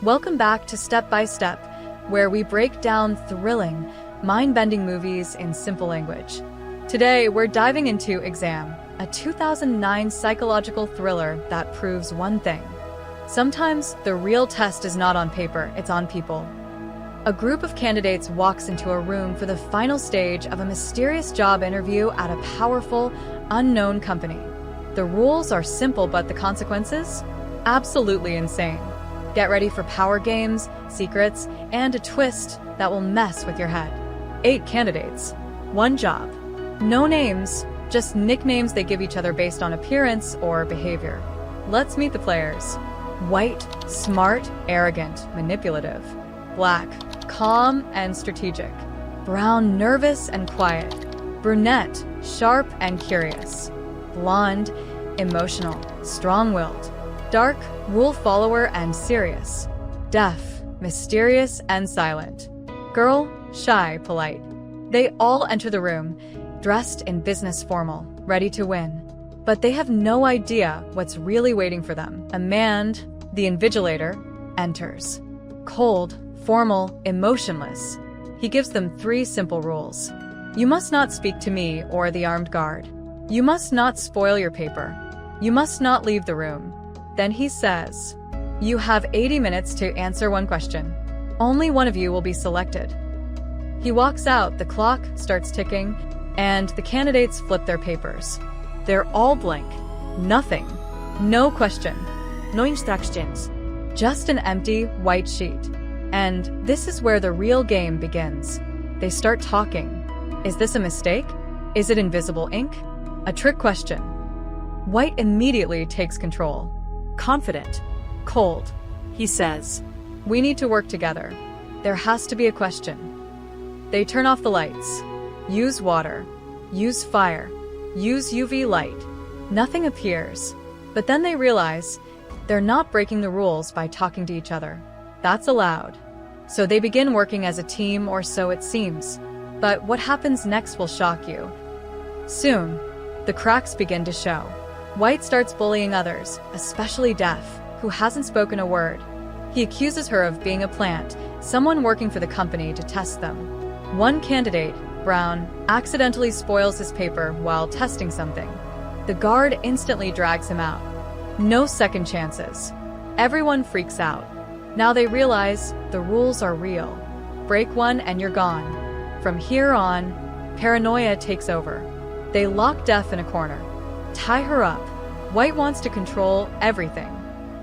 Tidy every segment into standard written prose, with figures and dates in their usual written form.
Welcome back to Step by Step, where we break down thrilling, mind-bending movies in simple language. Today, we're diving into Exam, a 2009 psychological thriller that proves one thing. Sometimes the real test is not on paper, it's on people. A group of candidates walks into a room for the final stage of a mysterious job interview at a powerful, unknown company. The rules are simple, but the consequences? Absolutely insane. Get ready for power games, secrets, and a twist that will mess with your head. 8 candidates, 1 job. No names, just nicknames they give each other based on appearance or behavior. Let's meet the players. White, smart, arrogant, manipulative. Black, calm and strategic. Brown, nervous and quiet. Brunette, sharp and curious. Blonde, emotional, strong-willed. Dark, rule follower and serious. Deaf, mysterious and silent. Girl, shy, polite. They all enter the room, dressed in business formal, ready to win. But they have no idea what's really waiting for them. A man, the invigilator, enters. Cold, formal, emotionless. He gives them 3 simple rules. You must not speak to me or the armed guard. You must not spoil your paper. You must not leave the room. Then he says, you have 80 minutes to answer 1 question. Only one of you will be selected. He walks out, the clock starts ticking, and the candidates flip their papers. They're all blank. Nothing. No question. No instructions. Just an empty, white sheet. And this is where the real game begins. They start talking. Is this a mistake? Is it invisible ink? A trick question. White immediately takes control. Confident. Cold. He says, we need to work together. There has to be a question. They turn off the lights. Use water. Use fire. Use UV light. Nothing appears. But then they realize they're not breaking the rules by talking to each other. That's allowed. So they begin working as a team, or so it seems. But what happens next will shock you. Soon, the cracks begin to show. White starts bullying others, especially Deaf, who hasn't spoken a word. He accuses her of being a plant, someone working for the company to test them. One candidate, Brown, accidentally spoils his paper while testing something. The guard instantly drags him out. No second chances. Everyone freaks out. Now they realize the rules are real. Break one and you're gone. From here on, paranoia takes over. They lock Deaf in a corner. Tie her up. White wants to control everything.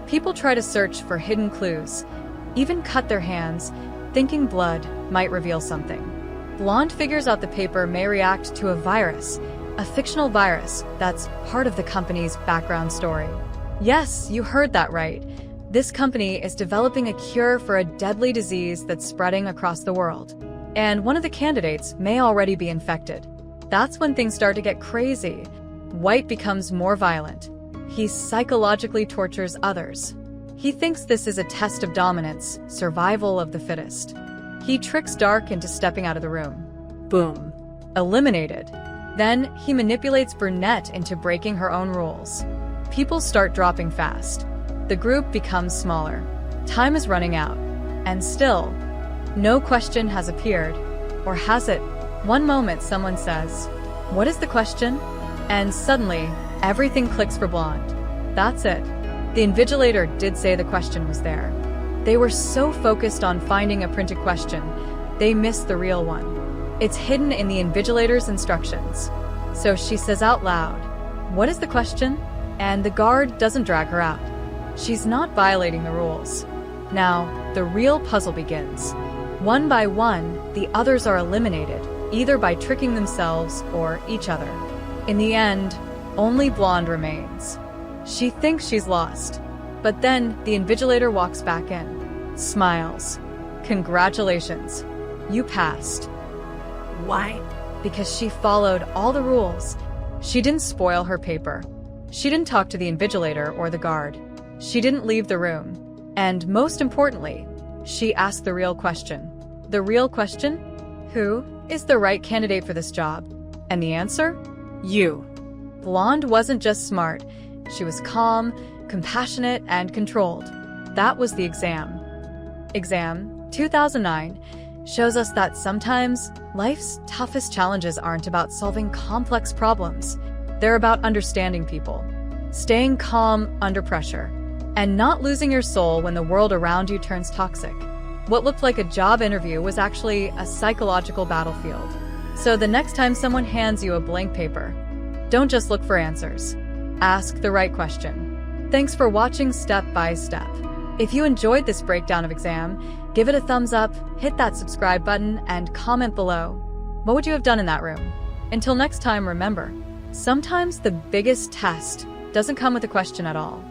People try to search for hidden clues, even cut their hands, thinking blood might reveal something. Blonde figures out the paper may react to a virus, a fictional virus that's part of the company's background story. Yes, you heard that right. This company is developing a cure for a deadly disease that's spreading across the world. And one of the candidates may already be infected. That's when things start to get crazy. White becomes more violent. He psychologically tortures others. He thinks this is a test of dominance, survival of the fittest. He tricks Dark into stepping out of the room. Boom. Eliminated. Then he manipulates Brunette into breaking her own rules. People start dropping fast. The group becomes smaller. Time is running out. And still, no question has appeared. Or has it? One moment someone says, "What is the question?" And suddenly, everything clicks for Blonde. That's it. The invigilator did say the question was there. They were so focused on finding a printed question, they missed the real one. It's hidden in the invigilator's instructions. So she says out loud, "What is the question?" And the guard doesn't drag her out. She's not violating the rules. Now, the real puzzle begins. One by one, the others are eliminated, either by tricking themselves or each other. In the end, only Blonde remains. She thinks she's lost. But then the invigilator walks back in, smiles. Congratulations, you passed. Why? Because she followed all the rules. She didn't spoil her paper. She didn't talk to the invigilator or the guard. She didn't leave the room. And most importantly, she asked the real question. The real question? Who is the right candidate for this job? And the answer? You. Blonde wasn't just smart. She was calm, compassionate, and controlled. That was the exam. Exam 2009 shows us that sometimes life's toughest challenges aren't about solving complex problems. They're about understanding people, staying calm under pressure, and not losing your soul when the world around you turns toxic. What looked like a job interview was actually a psychological battlefield. So the next time someone hands you a blank paper, don't just look for answers. Ask the right question. Thanks for watching Step by Step. If you enjoyed this breakdown of exam, give it a thumbs up, hit that subscribe button, and comment below. What would you have done in that room? Until next time, remember, sometimes the biggest test doesn't come with a question at all.